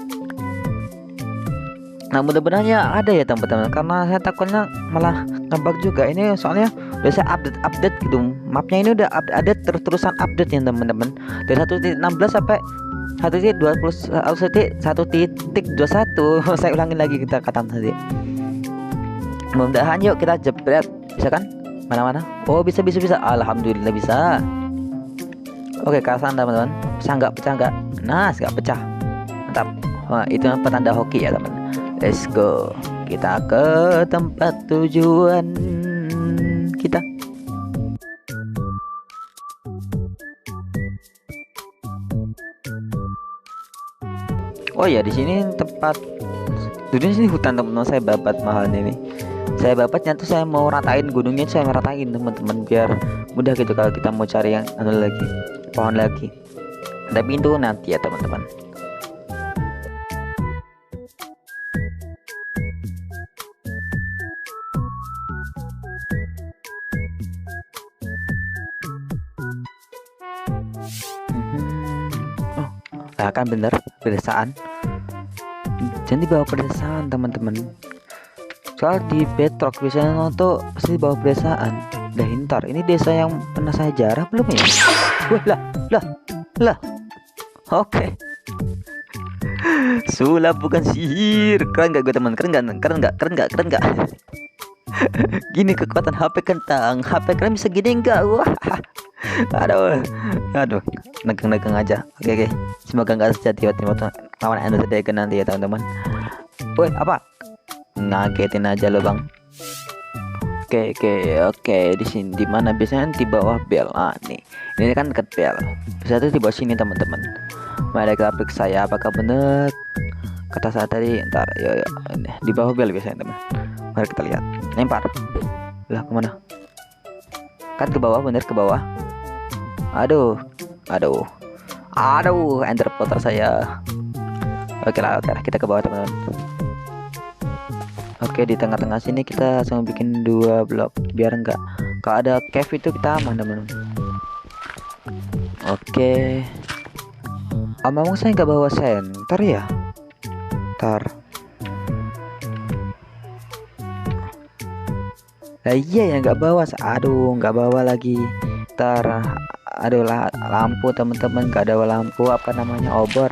Speaker 1: Nah mudah-mudahan ya ada ya teman-teman, karena saya takutnya malah ngebug juga ini, soalnya udah saya update gitu, mapnya ini udah update terus-terusan update ya teman-teman, dari 1.16 sampai 1.21. Saya ulangin lagi kita kata tadi. Mudah-mudahan yuk kita jebret, bisa kan? Mana-mana? Oh bisa, alhamdulillah bisa. Oke kasan teman-teman, pecah nggak? Nah nggak pecah, mantap. Wah itu petanda hoki ya teman. Let's go, kita ke tempat tujuan kita. Oh ya di sini tempat duduknya sini hutan teman-teman, saya babat mahal ini. Saya babatnya tuh saya mau ratain gunungnya, saya meratain teman-teman biar mudah gitu kalau kita mau cari yang lagi pohon lagi. Tapi itu nanti ya teman-teman. Nah, kan bener pedesaan, jadi bawa pedesaan teman-teman. Soal di Bedrock biasanya tuh pasti bawa pedesaan. Dah ntar ini desa yang pernah saya jarah belum ya? Wah lah. Oke. Sulap bukan sihir. Keren gak gue teman? Keren gak? Gini kekuatan HP kentang. HP keren bisa gini enggak? Wah. Aduh, negang aja. Oke. Semoga nggak sejati waktu lawan Ender Dragon nanti ya teman-teman. Woi, apa? Ngagetin aja lo bang. Oke. Di sini di mana biasanya di bawah bel. Nih, ini kan deket bel. Bisa tuh di bawah sini teman-teman. Mari kita periksa saya apakah bener kata saya tadi. Ntar, yo. Di bawah bel biasanya teman. Mari kita lihat. Lempar. Lah kemana? Kan ke bawah, bener ke bawah. Aduh, enter potter saya. Oke lah, kita ke bawah teman-teman. Oke, di tengah-tengah sini kita langsung bikin 2 blok biar enggak kalau ada cave itu kita aman teman-teman. Oke. Memang saya nggak bawa center ya? Ntar. Lah iya ya nggak bawa. Aduh, nggak bawa lagi. Ntar. Aduh lah, lampu teman-teman, nggak ada lampu apa namanya obor.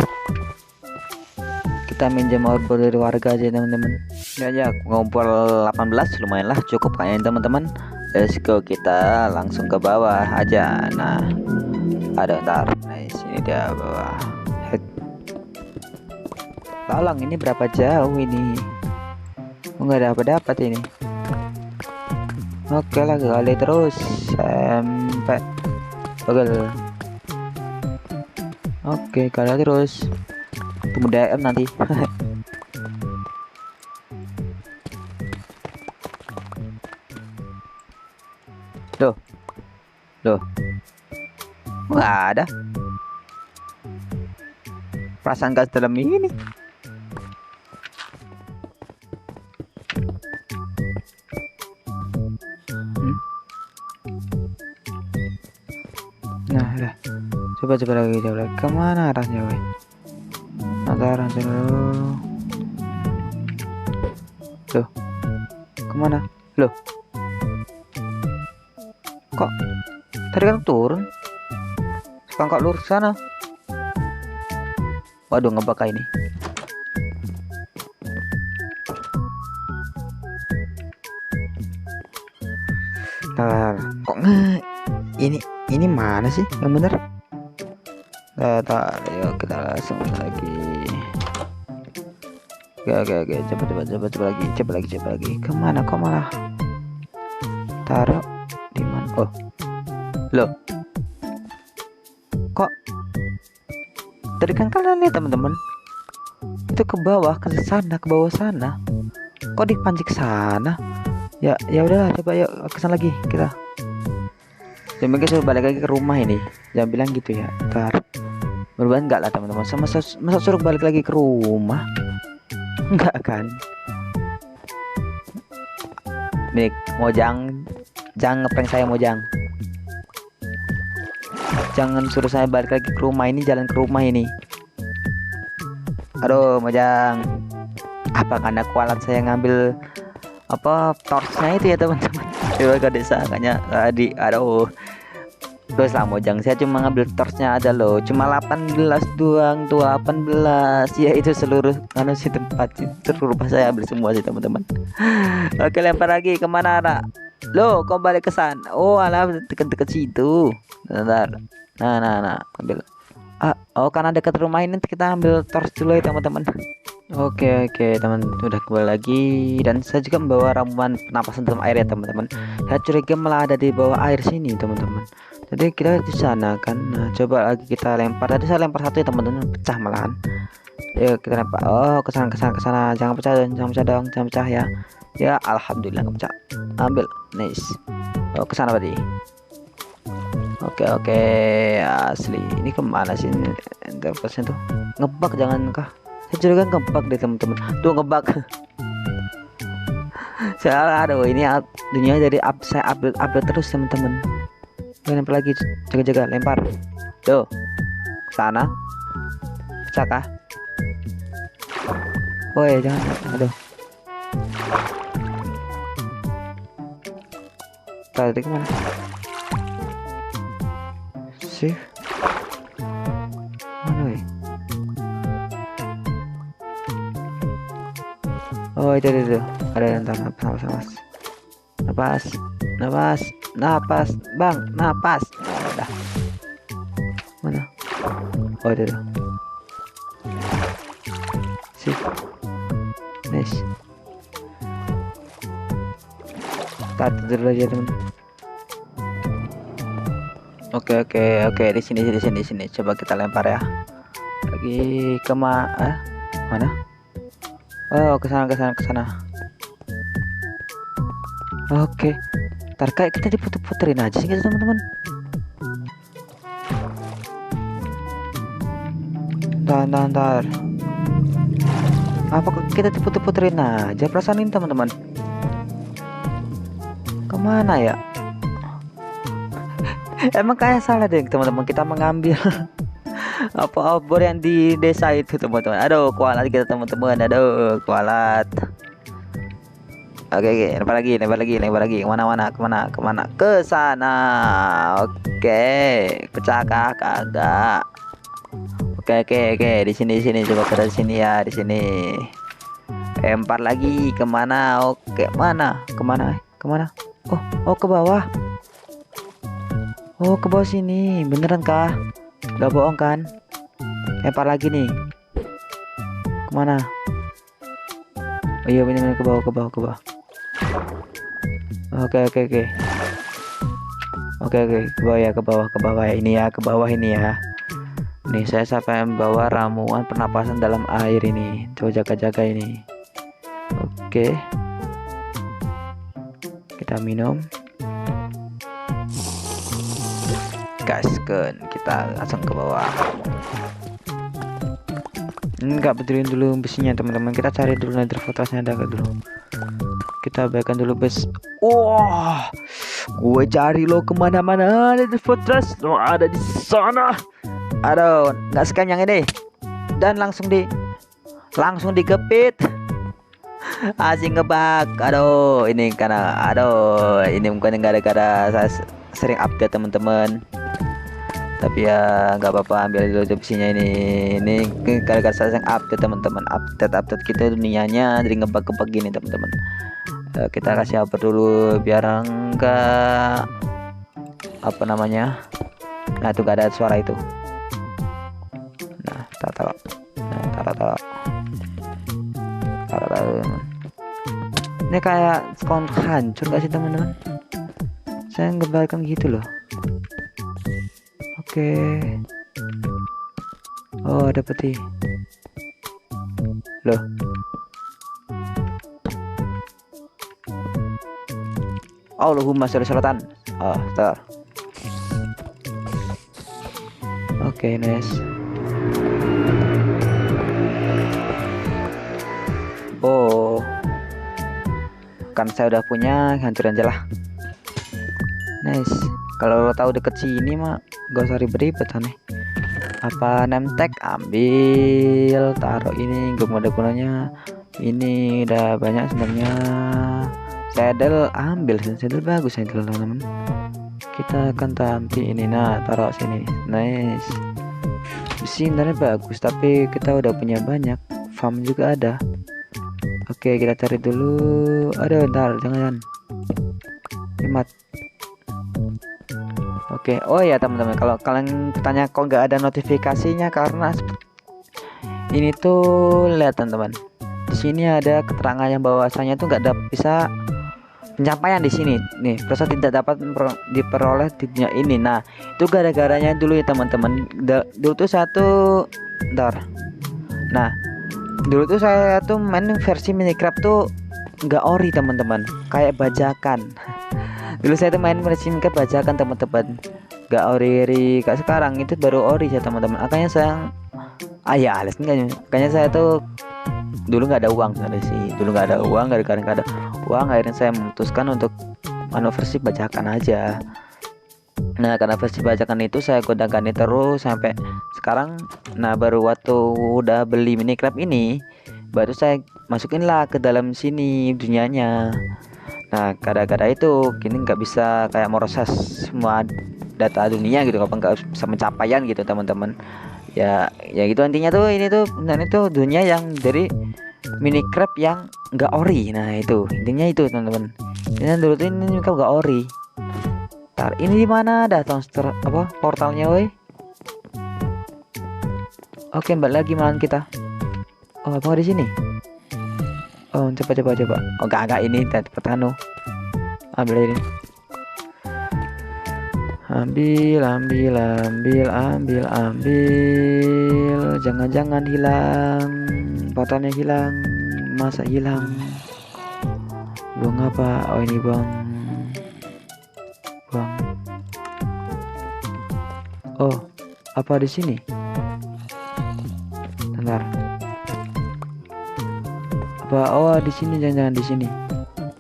Speaker 1: Kita minjem obor dari warga aja teman-teman. Ya ngumpul 18 lumayan lah, cukup kayaknya teman-teman. Let's go, kita langsung ke bawah aja. Nah ada ntar, nice, ini dia bawah. Tolong, ini berapa jauh ini? Nggak dapat ini. Oke lah, kali terus sampai bagel. Oke, kali terus. Tunggu DM nanti. Loh. Nggak ada. Perasaan gas dalam ini. Nah, udah. Coba lagi. Kemana arahnya, weh? Ntar dulu. Loh, kemana? Loh, kok tadi kan turun? Sekarang kok lurus sana? Waduh, ngebak ini. Ntar, kok ini mana sih yang bener? Ntar, yuk kita langsung lagi. Oke, coba lagi. Kemana kok malah taruh di mana? Oh, loh, kok tadi kan kalian lihat teman-teman, itu ke bawah, ke sana, ke bawah sana, kok dipancing ke sana? Ya udahlah, coba yuk ke sana lagi kita. Jangan kita balik lagi ke rumah ini, jangan bilang gitu ya. Ntar berubah enggak lah teman-teman, masa suruh balik lagi ke rumah? Enggak kan? Nih, Mojang, jangan ngeprank saya Mojang. Jangan suruh saya balik lagi ke rumah ini, jalan ke rumah ini. Aduh, Mojang. Apa karena kualat saya ngambil apa torchnya itu ya teman-teman? Di warga desa kayaknya tadi. Aduh. Terus lah Mojang, saya cuma ngambil torchnya aja loh, cuma 18 doang tuh, 18 ya, itu seluruh karena si tempat seluruh rumah saya ambil semua sih teman-teman. Oke, lempar lagi. Kemana Ra? Loh, kok balik ke sana? Oh alah, deket-deket situ. Bentar. Nah ambil. Oh karena dekat rumah ini kita ambil torch dulu ya teman-teman. Oke teman, udah kembali lagi, dan saya juga membawa ramuan penapasan dalam air ya teman-teman. Saya curiga malah ada di bawah air sini teman-teman. Jadi kita di sana kan. Nah, coba lagi kita lempar. Tadi saya lempar satu ya teman-teman, pecah malahan. Yuk kita lempar. Oh, ke sana. Jangan pecah dong, jangan pecah ya. Ya, alhamdulillah nggak pecah. Ambil. Nice. Oh, ke sana tadi. Oke, asli. Ini kemana sih interface-nya tuh? Ngebug jangan kah? Saya curiga ngebug deh teman-teman. Tuh ngebug. Saya aduh, ini dunia jadi saya update terus teman-teman. Lempar lagi, jaga lempar. Tuh, sana. Pecah kah? Woi, jangan. Aduh. Tadi kemana? Sih. Mana woi? Oh, itu. Ada ntar napas, bang, napas. Oh, udah. Mana? Oh, itu. Sip. Nice. Kita tidur aja teman. Oke. Di sini. Coba kita lempar ya. Lagi ke mana? Oh, ke sana. Oke. Ntar kayak kita diputer-puterin aja sih gitu teman-teman. Ntar. Apa kita diputer-puterin aja perasaan ini teman-teman? Kemana ya? Emang kayak salah deh teman-teman, kita mengambil apa obor yang di desa itu teman-teman. Aduh, kualat kita teman-teman. Aduh, kualat. Oke, lempar lagi. Kemana? Ke sana. Oke, pecahkah? Kagak. Oke. Di sini. Coba ke sini ya, di sini. Lempar lagi. Kemana? Oke, kemana? Oh, ke bawah. Oh, ke bawah sini. Beneran kah? Gak bohong kan? Lempar lagi nih. Kemana? Oh iya, bener-bener ke bawah. Oke. Ke bawah ini ya. Nih saya sampai membawa ramuan pernapasan dalam air ini. Coba jaga ini. Oke. Kita minum. Gaskan, kita langsung ke bawah. Enggak betulin dulu besinya teman-teman. Kita cari dulu nether fortressnya ada dulu. Kita abaikan dulu bes. Wah, gue cari lo kemana-mana nether fortress. Lo ada di sana. Aduh, nggak scan yang ini. Dan langsung di langsung dikepit. Asing ngebug. Aduh, ini karena ini mungkin gara-gara saya sering update teman-teman. Tapi ya nggak apa-apa, ambil dulu opsinya ini gara-gara saya sering update teman-teman, update gitu dunianya jadi ngebug gini teman-teman. Kita kasih apa dulu biar enggak apa namanya. Nah, itu gak ada suara itu. Nah, taruh. Ini kayak sound hancur gak sih teman-teman? Saya ngebayangkan gitu loh. Oke. Oh, ada peti. Loh. Allahumma sholli sholatan. Oh, tar. Oke, nice. Oh, kan saya udah punya, hancur aja lah. Nice. Kalau lo tahu deket sini mah gak usah ribet-ribet aneh. Apa name tag, ambil, taruh ini, gak ada gunanya. Ini udah banyak sebenarnya. Saddle, ambil saddle, bagus saddle teman-teman. Kita akan tampil ini, nah taruh sini. Nice. Di sini bagus, tapi kita udah punya banyak. Farm juga ada. Oke, kita cari dulu. Aduh, bentar, jangan. Hemat. Oke, oh ya teman-teman, kalau kalian tanya kok nggak ada notifikasinya, karena ini tuh lihat teman-teman. Di sini ada keterangan yang bahwasanya tuh nggak ada bisa pencapaian di sini. Nih, proses tidak dapat diperoleh di dunia ini. Nah, itu gara-garanya dulu ya teman-teman. Dulu tuh Nah, dulu tuh saya tuh main versi Minecraft tuh nggak ori teman-teman, kayak bajakan. Dulu saya tuh main versi Minecraft bajakan teman-teman, nggak ori kayak sekarang itu baru ori ya teman-teman. Makanya saya alas kayaknya saya tuh dulu nggak ada uang gara-gara nggak ada uang, akhirnya saya memutuskan untuk versi bajakan aja. Nah, karena versi bajakan itu saya gunakan terus sampai sekarang. Nah, baru waktu udah beli Minecraft ini baru saya masukin lah ke dalam sini dunianya. Nah, gara-gara itu kini nggak bisa kayak meroses semua data dunia gitu, nggak bisa pencapaian gitu teman-teman. Ya gitu intinya tuh, ini tuh dunia yang dari Minecraft yang nggak ori. Nah, itu intinya itu teman-teman. Ini dulu tuh ini nggak ori. Ini di mana ada portalnya woi. Oke, balik lagi malam kita. Oh, apa di sini? Oh, coba. Oh, enggak ini pertanu. Ambil ini. Ambil. Jangan hilang. Portalnya hilang. Masa hilang? Buang apa? Oh, ini buang. Oh, apa di sini? Bentar. Apa? Oh, di sini, jangan di sini.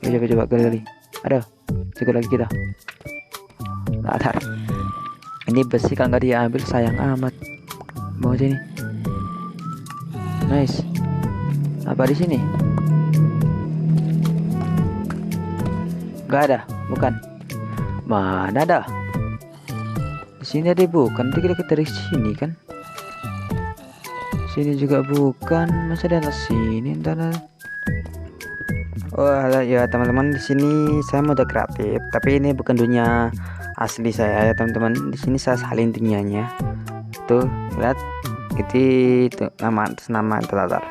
Speaker 1: Coba gali. Aduh, cukup lagi kita. Bentar. Ini besi kalau nggak diambil sayang amat. Mau sini. Nice. Apa di sini? Gak ada, bukan. Mana ada? Di sini ada bukan? Nanti kita dari sini kan? Sini juga bukan. Masa ada sini ntar. Oh, halo ya teman-teman, di sini saya mode kreatif, tapi ini bukan dunia asli saya ya teman-teman. Di sini saya salin dunianya. Tuh, lihat. Itu nama tetar.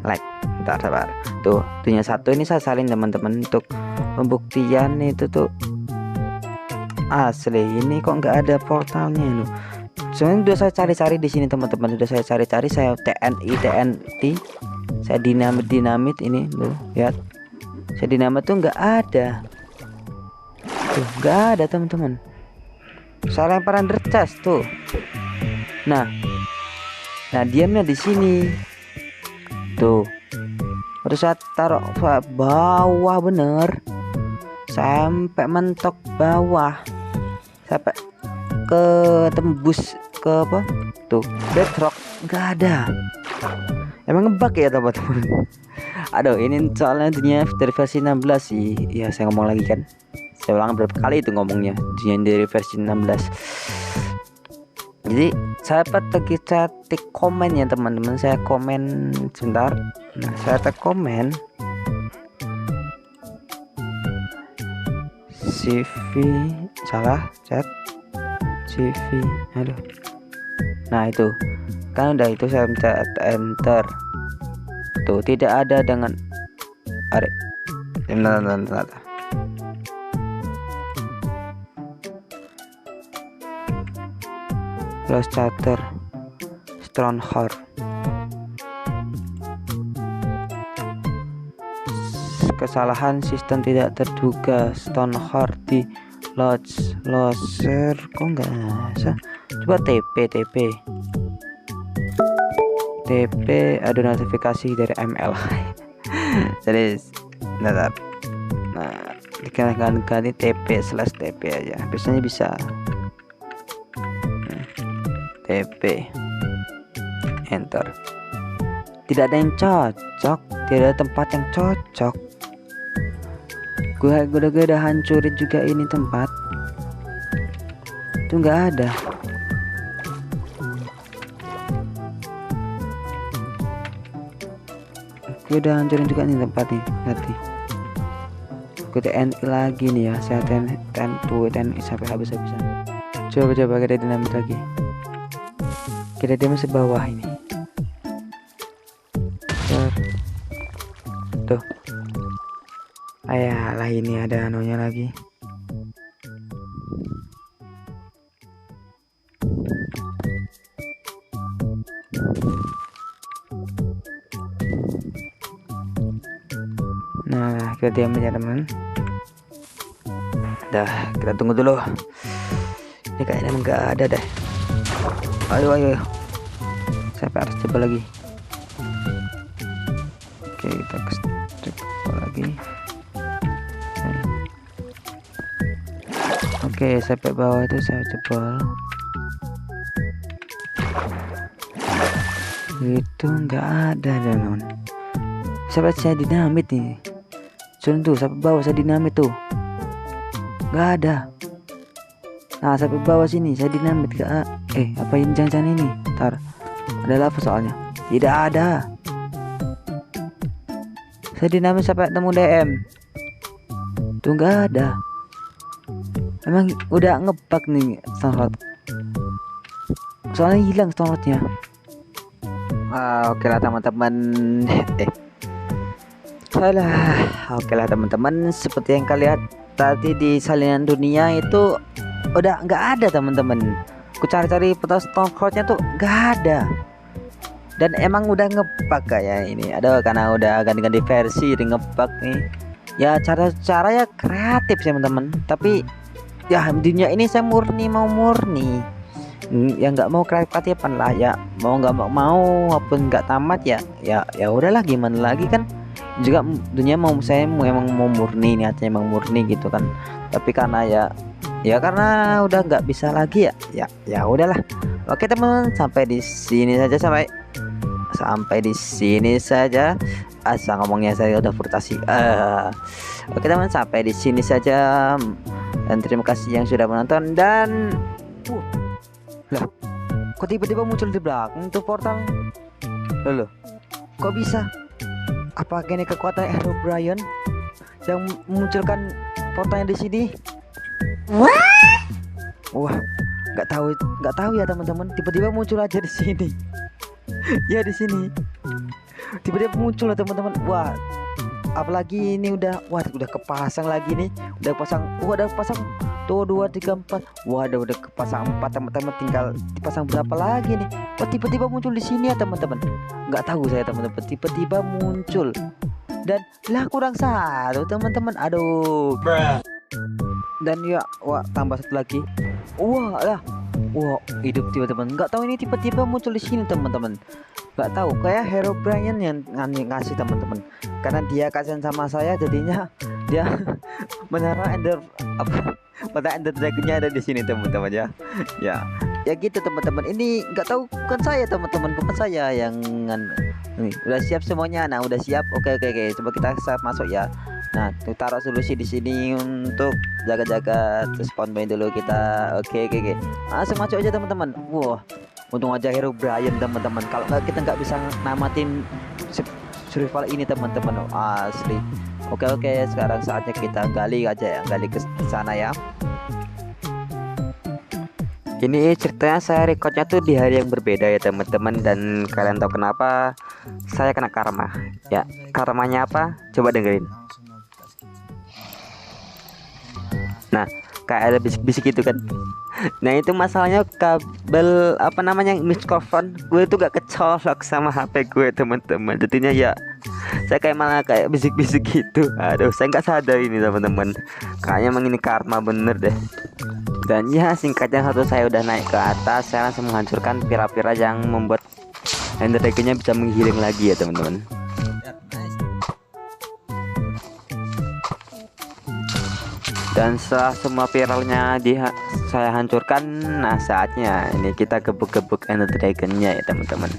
Speaker 1: Like, bentar sabar. Tuh, dunia satu ini saya salin teman-teman untuk pembuktian itu tuh asli. Ini kok nggak ada portalnya loh. Soalnya udah saya cari-cari di sini teman-teman, saya TNT, saya dinamit ini loh, lihat. Saya dinamit tuh nggak ada. Tuh, nggak ada teman-teman. Saya lemparan dercas tuh. Nah, diamnya di sini. Tuh. Terus saya taruh bawah bener. Sampai mentok bawah. Sampai ke tembus ke apa? Tuh, bedrock nggak ada. Emang ngebug ya teman-teman. Aduh, ini soalnya dunia dari versi 16 sih. Ya saya ngomong lagi kan. Saya ulang berapa kali itu ngomongnya. Dunia dari versi 16. Jadi saya lagi ketik komen ya teman-teman. Saya komen sebentar. Nah, saya ketik komen CV salah chat CV. Aduh. Nah itu kan udah, itu saya pencet enter. Tuh tidak ada dengan are. Bentar. Close chatter Stronghold. Kesalahan sistem tidak terduga. Stronghold di loser kok nggak bisa. Coba TP ada notifikasi dari ML. Jadi nah dikenakan ganti TP/TP aja, biasanya bisa. TP enter. Tidak ada yang cocok, tidak ada tempat yang cocok. Gue udah hancurin juga ini tempat tuh, nggak ada. Gue udah hancurin juga nih tempat nih, hati. Gue TNI lagi nih ya, saya TNI sampai habis-habisan. Coba kita dinamit lagi. Kita dia masih bawah ini. Tuh. Ayalah, ini ada anunya lagi. Nah, kita diam aja teman. Dah, kita tunggu dulu. Ini kayaknya enggak ada deh. Ayo. Saya harus coba lagi. Oke, kita coba lagi. Oke, sampai bawah itu saya coba. Itu enggak ada teman. Sampai saya dinamit nih. Tuh sampai bawah saya dinamit tuh. Enggak ada. Nah, sampai bawah sini saya dinamit ke apa yang jangan ini? Ntar ada lava soalnya. Tidak ada. Saya dinamit sampai temu DM. Tuh nggak ada. Emang udah ngebug nih Stronghold. Soalnya hilang Strongholdnya. Oke lah teman-teman. Oke lah teman-teman. Seperti yang kalian lihat tadi di salinan dunia itu udah nggak ada teman-teman. Ku cari-cari peta Strongholdnya tuh nggak ada. Dan emang udah ngebug kayak ini. Ada karena udah ganti-ganti versi, jadi ngebug nih. Ya cara ya kreatif sih teman-teman. Tapi ya dunia ini saya murni. Ya nggak mau kreatifan lah ya. Mau nggak mau walaupun nggak tamat ya udahlah, gimana lagi kan. Juga dunia saya emang mau murni, niatnya emang murni gitu kan. Tapi karena ya karena udah nggak bisa lagi ya udahlah. Oke teman, sampai di sini saja. Asal ngomongnya saya udah frustasi. Oke teman, sampai di sini saja. Dan terima kasih yang sudah menonton. Dan lah, kok tiba-tiba muncul di belakang tuh portal? Loh, kok bisa? Apa ini kekuatan Herobrine yang memunculkan portalnya di sini? Wah, nggak tahu ya teman-teman. Tiba-tiba muncul aja di sini. Ya di sini. Tiba-tiba muncul lah teman-teman. Wah, apalagi ini udah kepasang lagi nih. Udah pasang tuh 2 3 4. Wah, udah kepasang 4 teman-teman. Tinggal dipasang berapa lagi nih? Kok tiba-tiba muncul di sini ya teman-teman? Nggak tahu saya teman-teman. Tiba-tiba muncul. Dan lah kurang 1 teman-teman. Aduh. Dan ya, wah tambah 1 lagi. Wah, hidup teman-teman. Nggak tahu ini tiba-tiba muncul di sini teman-teman. Nggak tahu, kayak Herobrine yang ngasih teman-teman. Karena dia kasihan sama saya, jadinya dia menaruh pada Ender Dragonnya ada di sini teman-teman ya. Ya gitu teman-teman. Ini nggak tahu, bukan saya teman-teman, bukan saya yang Nih, udah siap semuanya. Nah, udah siap. Oke. Coba kita masuk ya. Nah, tuh taruh solusi di sini untuk jaga-jaga spawn point dulu kita. Oke. Langsung masuk aja teman-teman. Wah, untung aja Hero Brian teman-teman. Kalau nggak kita nggak bisa namatin survival ini teman-teman. Asli. Oke. Sekarang saatnya kita gali aja ya, gali ke sana ya. Ini ceritanya saya recordnya tuh di hari yang berbeda ya teman-teman, dan kalian tahu kenapa saya kena karma ya? Karmanya apa? Coba dengerin. Nah, kayak ada bisik-bisik gitu kan. Nah, itu masalahnya kabel apa namanya mikrofon gue tuh gak kecolok sama HP gue teman-teman. Jadinya ya saya kayak malah kayak bisik-bisik gitu. Aduh, saya nggak sadar ini teman-teman. Kayaknya emang ini karma bener deh. Dan ya singkatnya, satu saya udah naik ke atas, saya langsung menghancurkan pira-pira yang membuat Ender Dragon-nya bisa menghilang lagi ya teman-teman. Dan setelah semua viralnya saya hancurkan, nah saatnya ini kita gebuk-gebuk Ender Dragon-nya ya teman-teman.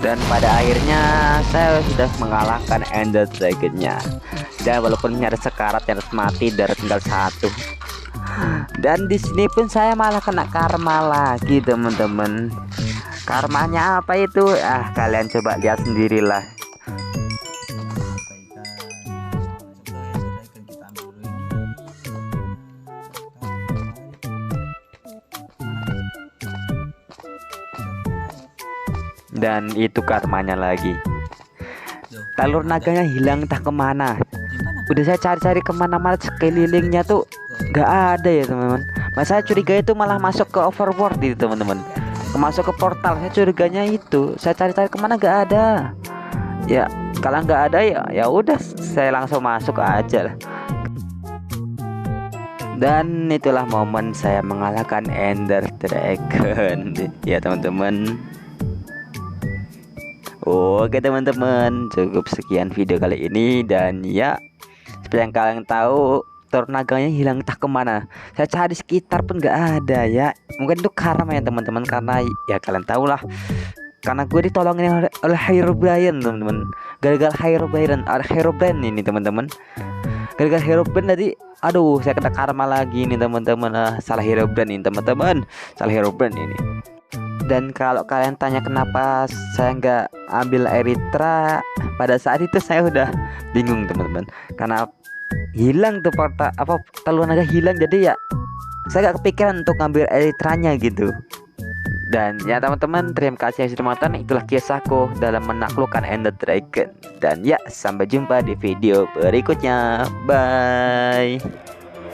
Speaker 1: Dan pada akhirnya saya sudah mengalahkan Ender Dragon-nya. Dan walaupun ada sekarat yang harus mati, darah tinggal satu. Dan di sini pun saya malah kena karma lagi teman-teman. Karmanya apa itu? Kalian coba lihat sendirilah. Dan itu karmanya lagi, telur naganya hilang entah kemana. Udah saya cari-cari kemana-mana sekelilingnya tuh nggak ada ya teman-teman. Mas saya curiga itu malah masuk ke overworld itu teman-teman, masuk ke portal. Saya curiganya itu, saya cari-cari kemana nggak ada. Ya kalau nggak ada ya udah saya langsung masuk aja lah. Dan itulah momen saya mengalahkan Ender Dragon ya teman-teman. Oke teman-teman, cukup sekian video kali ini. Dan ya seperti yang kalian tahu, telur naganya hilang entah kemana. Saya cari sekitar pun nggak ada ya. Mungkin itu karma ya teman-teman, karena ya kalian tahu lah, karena gue ditolongin oleh Hero Brian teman-teman. Gara-gara Hero Brian ini teman-teman, gara-gara Hero Brian tadi, aduh saya kena karma lagi ini teman-teman. Salah Hero Brian ini teman-teman, salah Hero Brian ini. Dan kalau kalian tanya kenapa saya nggak ambil Elytra, pada saat itu saya udah bingung teman-teman, karena hilang tuh telur naga hilang, jadi ya saya nggak kepikiran untuk ngambil Elytranya gitu. Dan ya teman-teman, terima kasih yang sudah menonton. Itulah kisahku dalam menaklukkan Ender Dragon. Dan ya sampai jumpa di video berikutnya, bye.